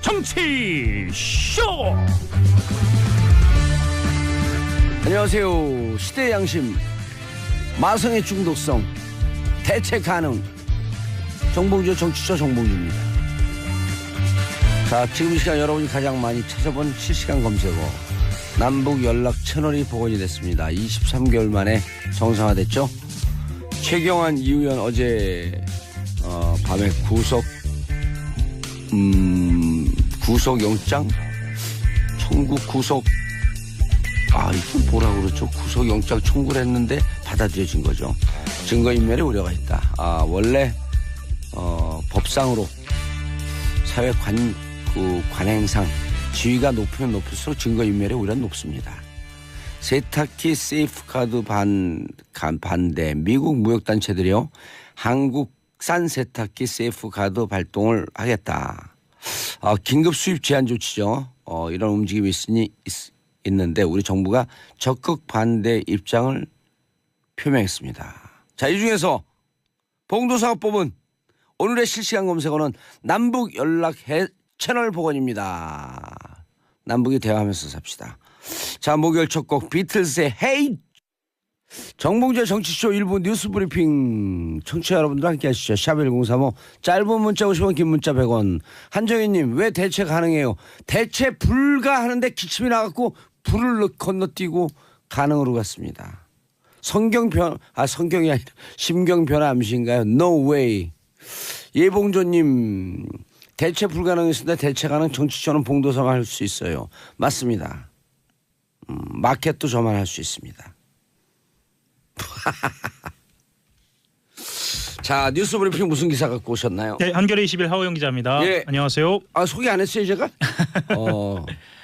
정치 쇼. 안녕하세요. 시대의 양심, 마성의 중독성, 대체 가능, 정봉주 정치쇼 정봉주입니다. 자, 지금 이 시간 여러분이 가장 많이 찾아본 실시간 검색어 남북 연락 채널이 복원이 됐습니다. 23개월 만에 정상화됐죠. 최경환 이의원 어제 밤에 구속영장 청구 구속 이건 뭐라고 그러죠? 구속영장 청구를 했는데 받아들여진 거죠. 증거인멸에 우려가 있다. 원래 법상으로 사회 관행상 지위가 높으면 높을수록 증거인멸의 우려는 높습니다. 세탁기 세이프카드 반대. 미국 무역단체들이요, 한국산 세탁기 세이프카드 발동을 하겠다. 긴급 수입 제한 조치죠. 이런 움직임이 있는데 우리 정부가 적극 반대 입장을 표명했습니다. 자, 이 중에서 봉도사가 뽑은 오늘의 실시간 검색어는 남북 연락 채널 복원입니다. 남북이 대화하면서 삽시다. 자, 목요일 첫 곡 비틀스의 헤이. 정봉주의 정치쇼 1부 뉴스 브리핑 청취자 여러분들 함께 하시죠. 샵1035 짧은 문자 50원, 긴 문자 100원. 한정희님, 왜 대체 가능해요? 대체 불가하는데 기침이 나갖고 불을 건너뛰고 가능으로 갔습니다. 성경이 아니라 심경변화 암시인가요? No way. 예봉조님, 대체 불가능했습니다. 대체 가능 정치쇼는 봉도사가 할 수 있어요. 맞습니다. 마켓도 저만 할 수 있습니다. 자, 뉴스 브리핑 무슨 기사 갖고 오셨나요? 네, 한겨레 20일 하호영 기자입니다. 예. 안녕하세요. 소개 안 했어요, 제가?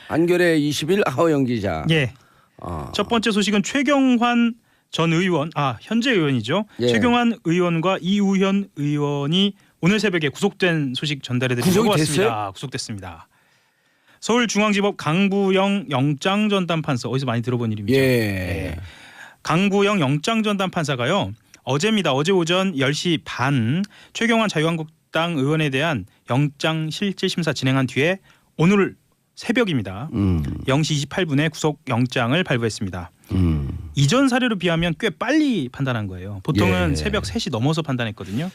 한겨레 20일 하호영 기자. 예. 첫 번째 소식은 최경환 전 의원, 현재 의원이죠. 예. 최경환 의원과 이우현 의원이 오늘 새벽에 구속된 소식 전달해드리려고 왔습니다. 구속됐습니다. 서울중앙지법 강부영 영장전담판사, 어디서 많이 들어본 이름이죠. 예. 강부영 영장전담 판사가요, 어제입니다. 어제 오전 10시 반 최경환 자유한국당 의원에 대한 영장실질심사 진행한 뒤에 오늘 새벽입니다. 0시 28분에 구속영장을 발부했습니다. 이전 사례로 비하면 꽤 빨리 판단한 거예요. 보통은 새벽 3시 넘어서 판단했거든요.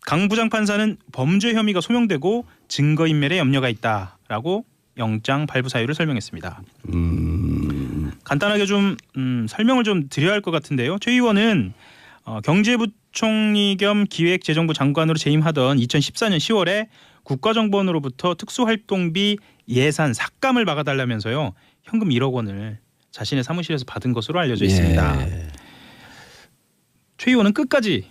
강 부장 판사는 범죄 혐의가 소명되고 증거인멸에 염려가 있다라고 영장 발부 사유를 설명했습니다. 간단하게 좀 설명을 좀 드려야 할 것 같은데요. 최 의원은 경제부총리 겸 기획재정부 장관으로 재임하던 2014년 10월에 국가정보원으로부터 특수활동비 예산 삭감을 막아달라면서요, 현금 1억 원을 자신의 사무실에서 받은 것으로 알려져 있습니다. 최 의원은 끝까지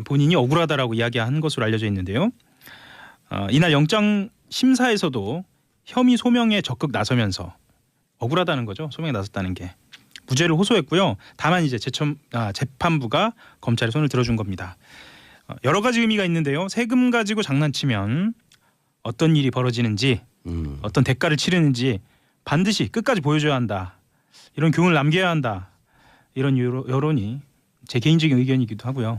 본인이 억울하다라고 이야기한 것으로 알려져 있는데요. 이날 영장 심사에서도 혐의 소명에 적극 나서면서 억울하다는 거죠. 소명에 나섰다는 게. 무죄를 호소했고요. 다만 이제 재판부가 검찰에 손을 들어준 겁니다. 여러 가지 의미가 있는데요. 세금 가지고 장난치면 어떤 일이 벌어지는지, 어떤 대가를 치르는지 반드시 끝까지 보여줘야 한다. 이런 교훈을 남겨야 한다. 이런 여론이 제 개인적인 의견이기도 하고요.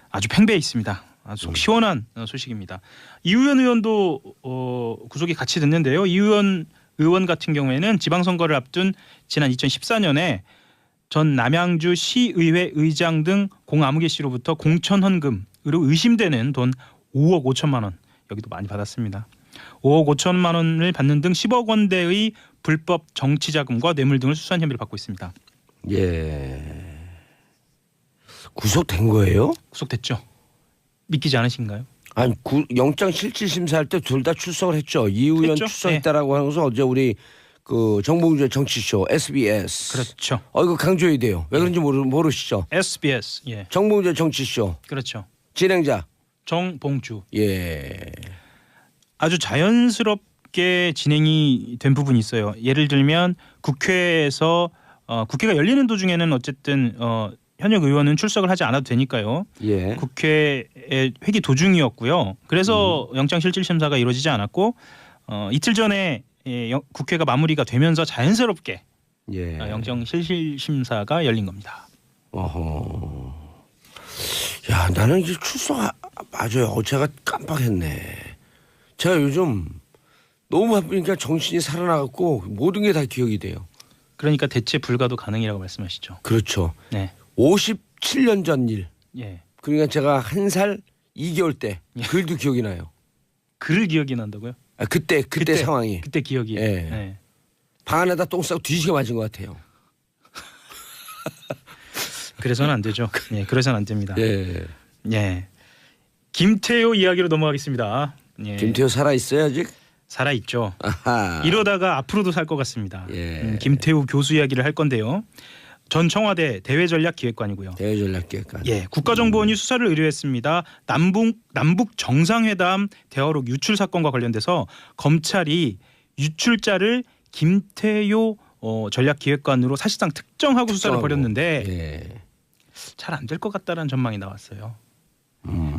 아주 팽배해 있습니다. 아주 속 시원한 소식입니다. 이우현 의원도 구속이 같이 됐는데요. 이우현 의원 같은 경우에는 지방선거를 앞둔 지난 2014년에 전 남양주 시의회 의장 등 공아무개 씨로부터 공천 헌금으로 의심되는 돈 5억 5천만 원, 여기도 많이 받았습니다. 5억 5천만 원을 받는 등 10억 원대의 불법 정치자금과 뇌물 등을 수수한 혐의를 받고 있습니다. 예. 구속된 거예요? 구속됐죠. 믿기지 않으신가요? 아니, 영장 실질 심사할 때 둘 다 출석을 했죠. 이우현 출석했다라고 하면서 어제 우리 정봉주의 정치쇼 SBS. 그렇죠. 이거 강조해야 돼요. 왜 그런지 모르시죠? SBS. 예. 정봉주의 정치쇼. 그렇죠. 진행자 정봉주. 예. 아주 자연스럽게 진행이 된 부분이 있어요. 예를 들면 국회에서 국회가 열리는 도중에는 어쨌든 현역 의원은 출석을 하지 않아도 되니까요. 예. 국회의 회기 도중이었고요. 그래서 영장실질심사가 이루어지지 않았고 이틀 전에 국회가 마무리가 되면서 자연스럽게 영장실질심사가 열린 겁니다. 어허. 야, 나는 이제 맞아요. 제가 깜빡했네. 제가 요즘 너무 바쁘니까 정신이 살아나갖고 모든 게 다 기억이 돼요. 그러니까 대체 불가도 가능이라고 말씀하시죠. 그렇죠. 네. 57년 전 일. 예. 그러니까 제가 1살 2개월 때 글도 기억이 나요. 글 기억이 난다고요? 아, 그때 상황이. 그때 기억이. 예. 예. 방 안에다 똥 싸고 뒤지게 맞은 것 같아요. 그래서는 안 되죠. 예, 그래서는 안 됩니다. 예. 예. 김태효 이야기로 넘어가겠습니다. 예. 김태호 살아 있어요 아직? 살아 있죠. 아하. 이러다가 앞으로도 살 것 같습니다. 예. 김태우 교수 이야기를 할 건데요. 전 청와대 대외전략기획관이고요. 대외전략기획관. 예, 국가정보원이 수사를 의뢰했습니다. 남북 정상회담 대화록 유출 사건과 관련돼서 검찰이 유출자를 김태효 전략기획관으로 사실상 특정하고 수사를 벌였는데 예. 잘 안 될 것 같다라는 전망이 나왔어요.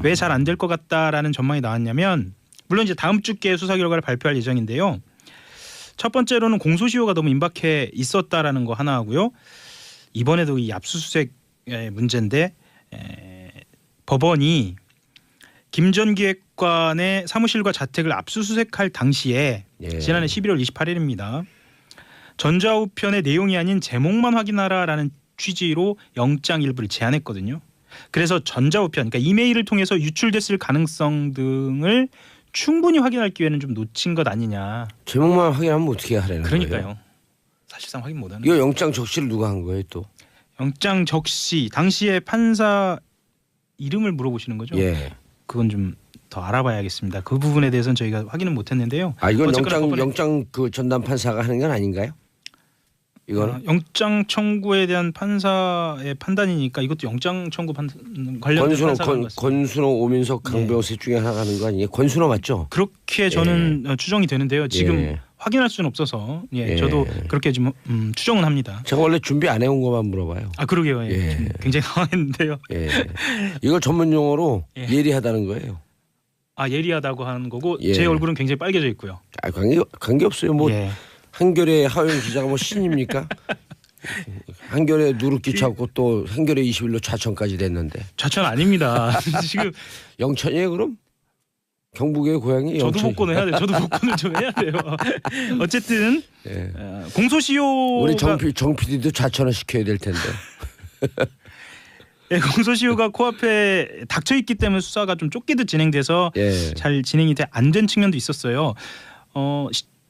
왜 잘 안 될 것 같다라는 전망이 나왔냐면 물론 이제 다음 주께 수사 결과를 발표할 예정인데요. 첫 번째로는 공소시효가 너무 임박해 있었다라는 거 하나 하고요. 이번에도 이 압수수색의 문제인데 법원이 김 전 기획관의 사무실과 자택을 압수수색할 당시에 예. 지난해 11월 28일입니다. 전자우편의 내용이 아닌 제목만 확인하라라는 취지로 영장 일부를 제한했거든요. 그래서 전자우편, 그러니까 이메일을 통해서 유출됐을 가능성 등을 충분히 확인할 기회는 좀 놓친 것 아니냐. 제목만 확인하면 어떻게 하라는 그러니까요. 거예요? 사실상 확인 못하는. 이거 영장 적시를 누가 한 거예요 또? 영장 적시 당시에 판사 이름을 물어보시는 거죠? 예. 그건 좀 더 알아봐야겠습니다. 그 부분에 대해서는 저희가 확인은 못했는데요. 아 이건 어쨌거나 영장 그 전담 판사가 하는 건 아닌가요? 이거는 영장 청구에 대한 판사의 판단이니까 이것도 영장 청구 관련된 판사가 하는 것 같습니다. 권순호, 오민석, 강병호 셋 중에 하나가 하는 거 아니에요? 권순호 맞죠? 그렇게 저는 추정이 되는데요. 지금 예. 확인할 수는 없어서 예. 저도 그렇게 좀 추정은 합니다. 제가 원래 준비 안 해온 것만 물어봐요. 아 그러게요. 예. 예. 좀 굉장히 당황했는데요. 예. 이걸 전문 용어로 예. 예리하다는 거예요. 아 예리하다고 하는 거고 예. 제 얼굴은 굉장히 빨개져 있고요. 아, 관계 없어요. 뭐 예. 한겨레 하호영 기자가 뭐 신입니까? 한겨레 누르기 찾고 또 한겨레 21로 좌천까지 됐는데. 좌천 아닙니다. 지금 영천이에요 그럼? 경북의 고향이 저도 영천이. 복권을 해야 돼요. 저도 복권을 좀 해야 돼요. 어쨌든 예. 공소시효가 우리 정 PD도 좌천을 시켜야 될 텐데. 예, 공소시효가 코앞에 닥쳐 있기 때문에 수사가 좀 쫓기듯 진행돼서 예. 잘 진행이 안 된 측면도 있었어요.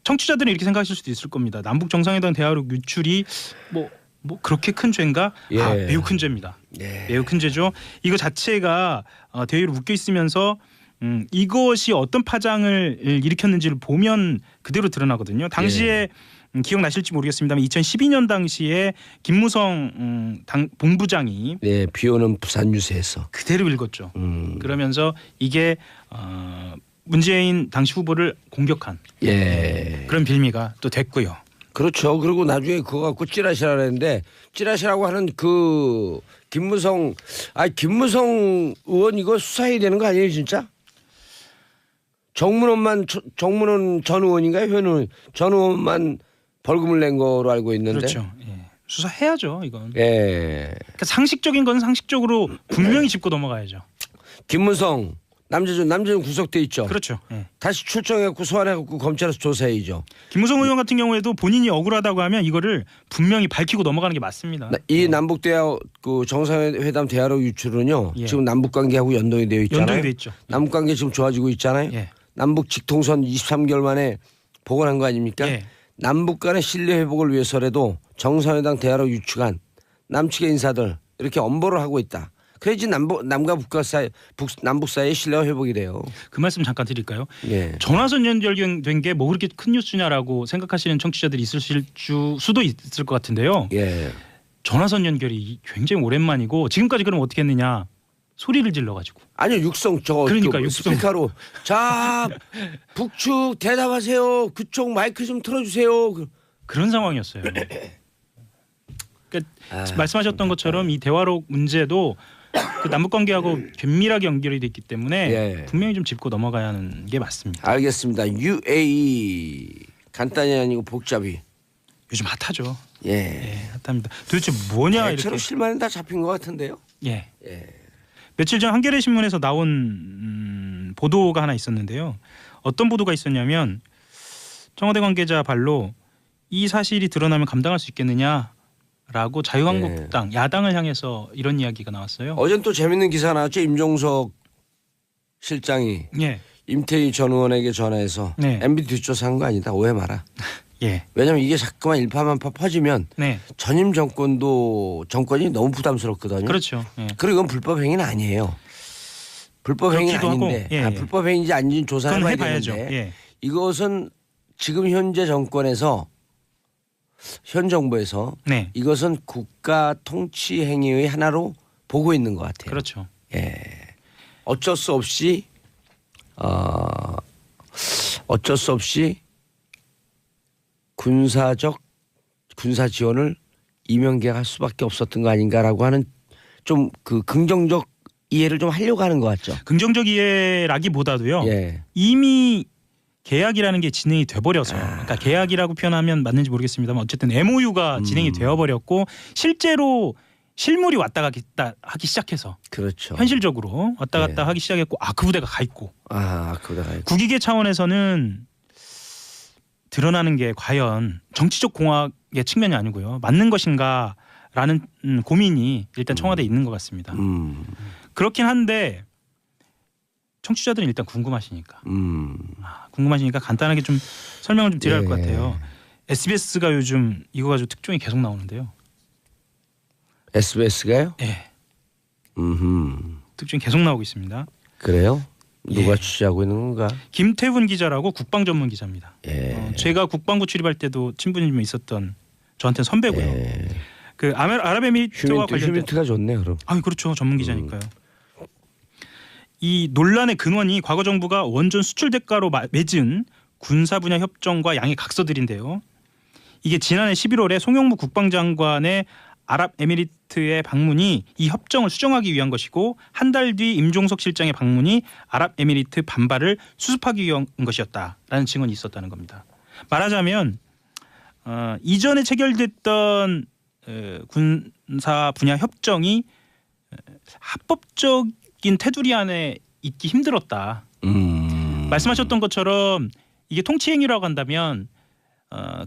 청취자들은 이렇게 생각하실 수도 있을 겁니다. 남북 정상회담 대화록 유출이 뭐 그렇게 큰 죄인가? 예. 아, 매우 큰 죄입니다. 예. 매우 큰 죄죠. 이거 자체가 대외로 묶여 있으면서 이것이 어떤 파장을 일으켰는지를 보면 그대로 드러나거든요. 당시에 기억나실지 모르겠습니다만 2012년 당시에 김무성 본부장이 네, 비오는 부산 유세에서 그대로 읽었죠. 그러면서 이게 문재인 당시 후보를 공격한 예. 그런 빌미가 또 됐고요. 그렇죠. 그리고 나중에 그거 갖고 찌라시라 했는데 찌라시라고 하는 그 김무성 의원 이거 수사해야 되는 거 아니에요 진짜? 정문원 전 의원인가요? 전 의원만 벌금을 낸 거로 알고 있는데. 그렇죠. 예. 수사해야죠 이건. 예. 그러니까 상식적인 건 상식적으로 분명히 짚고 넘어가야죠. 김무성 남재준 구속돼 있죠. 그렇죠. 예. 다시 출정해갖고 소환해갖고 검찰에서 조사해야죠. 김무성 의원 같은 경우에도 본인이 억울하다고 하면 이거를 분명히 밝히고 넘어가는 게 맞습니다. 이 남북 대화 그 정상회담 대화록 유출은요. 예. 지금 남북 관계하고 연동이 되어 있잖아요. 연동이 돼 있죠. 남북 관계 지금 좋아지고 있잖아요. 예. 남북 직통선 23개월 만에 복원한 거 아닙니까? 예. 남북 간의 신뢰 회복을 위해서라도 정상회담 대화록 유출한 남측의 인사들 이렇게 엄벌을 하고 있다. 그래야지 남과 북과 사이 남북 사이의 신뢰가 회복이 돼요. 그 말씀 잠깐 드릴까요? 예. 전화선 연결된 게 뭐 그렇게 큰 뉴스냐라고 생각하시는 청취자들이 있을 수도 있을 것 같은데요. 예. 전화선 연결이 굉장히 오랜만이고 지금까지 그럼 어떻게 했느냐? 소리를 질러가지고. 아니요 육성 그러니까 육성. 스피커로 자 북측 대답하세요. 그쪽 마이크 좀 틀어주세요. 그런 상황이었어요. 그러니까 말씀하셨던 것처럼 이 대화록 문제도 그 남북 관계하고 긴밀하게 연결이 돼 있기 때문에 예. 분명히 좀 짚고 넘어가야 하는 게 맞습니다. 알겠습니다. UAE 간단히 아니고 복잡히. 요즘 핫하죠. 예. 예, 핫합니다. 도대체 뭐냐 대체로 이렇게. 실마리는 다 잡힌 것 같은데요. 예. 예. 며칠 전 한겨레 신문에서 나온 보도가 하나 있었는데요. 어떤 보도가 있었냐면 청와대 관계자 발로 이 사실이 드러나면 감당할 수 있겠느냐라고 자유한국당 야당을 향해서 이런 이야기가 나왔어요. 어젠 또 재밌는 기사 나왔죠. 임종석 실장이 예. 임태희 전 의원에게 전화해서 네. MB 뒷조사한 거 아니다. 오해 마라. 예. 왜냐하면 이게 자꾸만 일파만파 퍼지면 네. 전임 정권이 너무 부담스럽거든요. 그렇죠. 예. 그리고 이건 불법 행위는 아니에요. 불법 행위는 그렇기도 아닌데 하고, 예, 예. 불법 행위인지 아닌지 그건 조사해봐야 해봐야죠. 되는데 예. 이것은 지금 현재 정권에서 현 정부에서 네. 이것은 국가 통치 행위의 하나로 보고 있는 것 같아요. 그렇죠. 예. 어쩔 수 없이 군사 지원을 이명계가 할 수밖에 없었던 거 아닌가라고 하는 좀 그 긍정적 이해를 좀 하려고 하는 것 같죠. 긍정적 이해라기보다도요. 예. 이미 계약이라는 게 진행이 돼버려서 그러니까 계약이라고 표현하면 맞는지 모르겠습니다만 어쨌든 MOU가 진행이 되어버렸고 실제로 실물이 왔다 갔다 하기 시작해서 그렇죠. 현실적으로 왔다 갔다 하기 시작했고 그 부대가 가 있고 그거다가 국익의 차원에서는 드러나는 게 과연 정치적 공학의 측면이 아니고요. 맞는 것인가라는 고민이 일단 청와대에 있는 것 같습니다. 그렇긴 한데 청취자들은 일단 궁금하시니까 궁금하시니까 간단하게 좀 설명을 좀 드려야 할 것 같아요. SBS가 요즘 이거 가지고 특종이 계속 나오는데요. SBS가요? 네. 특종이 계속 나오고 있습니다. 그래요? 누가 예. 취재하고 있는 건가? 김태훈 기자라고 국방 전문 기자입니다. 예. 제가 국방부 출입할 때도 친분이 좀 있었던 저한테는 선배고요. 예. 그 아랍에미리트와 관련된 휴민트가 좋네 그럼. 그렇죠. 전문 기자니까요. 이 논란의 근원이 과거 정부가 원전 수출 대가로 맺은 군사 분야 협정과 양해 각서들인데요. 이게 지난해 11월에 송영무 국방장관의 아랍에미리트의 방문이 이 협정을 수정하기 위한 것이고 한 달 뒤 임종석 실장의 방문이 아랍에미리트 반발을 수습하기 위한 것이었다라는 증언이 있었다는 겁니다. 말하자면 이전에 체결됐던 군사 분야 협정이 합법적인 테두리 안에 있기 힘들었다. 말씀하셨던 것처럼 이게 통치행위라고 한다면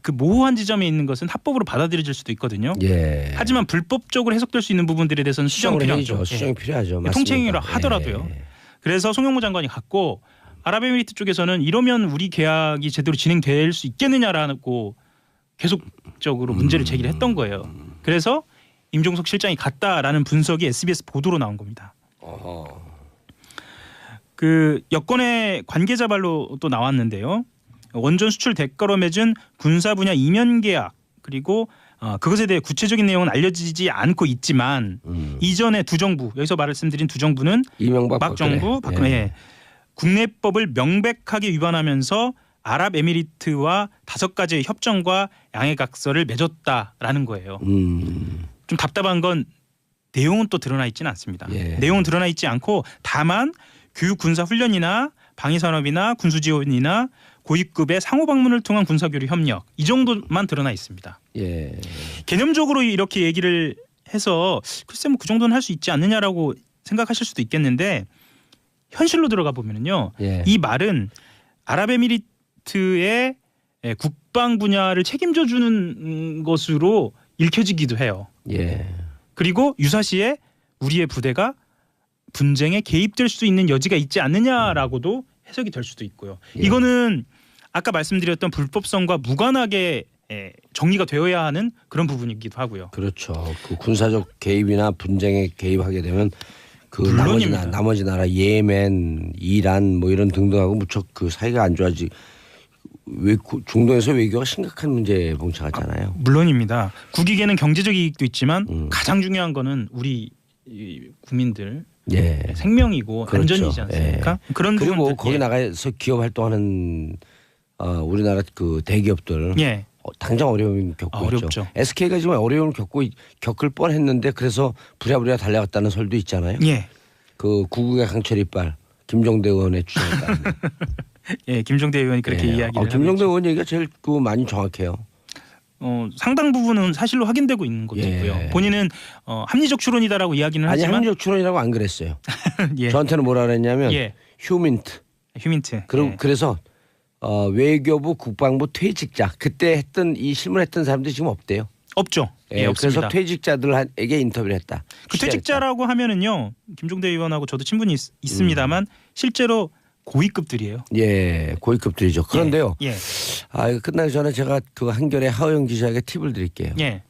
그 모호한 지점에 있는 것은 합법으로 받아들여질 수도 있거든요. 예. 하지만 불법적으로 해석될 수 있는 부분들에 대해서는 수정이 필요하죠. 수정이 필요하죠. 통치행위라 맞습니다. 하더라도요. 예. 그래서 송영무 장관이 갔고 아랍에미리트 쪽에서는 이러면 우리 계약이 제대로 진행될 수 있겠느냐라고 계속적으로 문제를 제기를 했던 거예요. 그래서 임종석 실장이 갔다라는 분석이 SBS 보도로 나온 겁니다. 그 여권의 관계자 발로 또 나왔는데요. 원전 수출 대가로 맺은 군사 분야 이면 계약 그리고 그것에 대해 구체적인 내용은 알려지지 않고 있지만 이전에 두 정부 여기서 말씀드린 두 정부는 이명박 정부 박근혜 예. 국내법을 명백하게 위반하면서 아랍에미리트와 5가지의 협정과 양해각서를 맺었다라는 거예요. 좀 답답한 건 내용은 또 드러나 있지는 않습니다. 예. 내용은 드러나 있지 않고 다만 교육 군사 훈련이나 방위산업이나 군수지원이나 고위급의 상호 방문을 통한 군사교류 협력 이 정도만 드러나 있습니다. 예. 개념적으로 이렇게 얘기를 해서 글쎄 뭐 그 정도는 할 수 있지 않느냐라고 생각하실 수도 있겠는데 현실로 들어가 보면요. 예. 이 말은 아랍에미리트의 국방 분야를 책임져 주는 것으로 읽혀지기도 해요. 예. 그리고 유사시에 우리의 부대가 분쟁에 개입될 수 있는 여지가 있지 않느냐라고도 해석이 될 수도 있고요. 예. 이거는 아까 말씀드렸던 불법성과 무관하게 정리가 되어야 하는 그런 부분이기도 하고요. 그렇죠. 그 군사적 개입이나 분쟁에 개입하게 되면 그 물론입니다. 나머지 나라 예멘, 이란 뭐 이런 등등하고 무척 그 사이가 안 좋아지. 중동에서 외교가 심각한 문제에 봉착하잖아요. 물론입니다. 국익에는 경제적 이익도 있지만 가장 중요한 거는 우리 국민들 예. 생명이고 그렇죠. 안전이지 않습니까? 예. 그런 그리고 부분들 거기 나가서 기업 활동하는 우리나라 그 대기업들 예. 당장 어려움을 겪고 어렵죠. 있죠. SK가 지금 어려움을 겪을 뻔했는데 그래서 부랴부랴 달려갔다는 설도 있잖아요. 예. 그 구국의 강철 이빨 김종대 의원의 주장에 따르면. 예, 김종대 의원이 그렇게 이야기를 하고 김종대 있죠. 의원 얘기가 제일 많이 정확해요. 상당 부분은 사실로 확인되고 있는 것도 예. 있고요. 본인은 합리적 추론이다라고 이야기는 아니 하지만 합리적 추론이라고 안 그랬어요. 예. 저한테는 뭐라 그랬냐면 예. 휴민트. 휴민트. 그리고 예. 그래서 외교부 국방부 퇴직자 그때 했던 이 실무했던 사람들이 지금 없대요. 없죠. 예, 그래서 없습니다. 퇴직자들에게 인터뷰를 했다. 그 취재를 퇴직자라고 하면은요. 김종대 의원하고 저도 친분이 있습니다만 실제로 고위급들이에요. 했다. 예, 고위급들이죠. 그런데요. 예. 이거 끝나기 전에 제가 그 한겨레 하호영 기자에게 팁을 드릴게요. 예.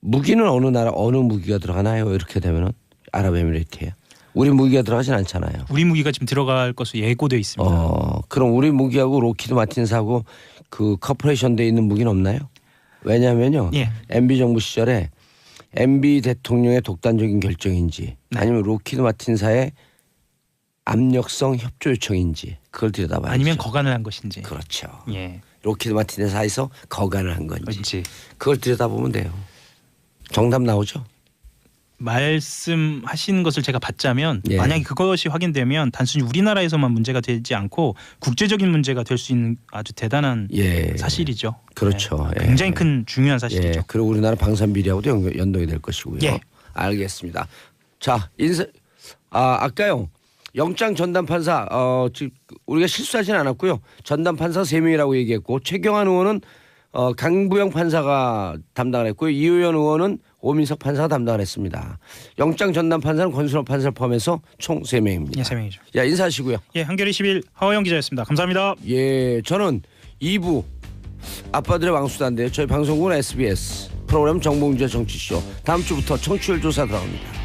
무기는 어느 나라 어느 무기가 들어가나요? 이렇게 되면은 아랍에미리트예요. 우리 무기가 들어가진 않잖아요. 우리 무기가 지금 들어갈 것으로 예고돼 있습니다. 그럼 우리 무기하고 로키드 마틴스하고 그 커퍼레이션 돼 있는 무기는 없나요? 왜냐하면요. 예. MB 정부 시절에 MB 대통령의 독단적인 결정인지 네. 아니면 로키드 마틴사의 압력성 협조 요청인지 그걸 들여다봐야죠. 아니면 거간을 한 것인지. 그렇죠. 예. 로키드 마틴사에서 거간을 한 건지 그렇지. 그걸 들여다보면 돼요. 정답 나오죠. 말씀하신 것을 제가 받자면 예. 만약에 그것이 확인되면 단순히 우리나라에서만 문제가 되지 않고 국제적인 문제가 될 수 있는 아주 대단한 예. 사실이죠. 그렇죠. 네. 예. 굉장히 큰 중요한 사실이죠. 예. 그리고 우리나라 방산 비리하고도 연동이 될 것이고요. 예. 알겠습니다. 자, 아까요. 영장 전담 판사 지금 우리가 실수하진 않았고요. 전담 판사 3명이라고 얘기했고 최경환 의원은 강부영 판사가 담당을 했고요. 이효연 의원은 오민석 판사가 담당을 했습니다. 영장 전담 판사는 권순호 판사를 포함해서 총 3명입니다. 예, 3명이죠. 야, 인사하시고요. 예, 한겨레 10일 하호영 기자였습니다. 감사합니다. 예, 저는 2부 아빠들의 왕수다인데요. 저희 방송국은 SBS 프로그램 정봉주의 정치쇼 다음 주부터 청취율 조사 들어갑니다.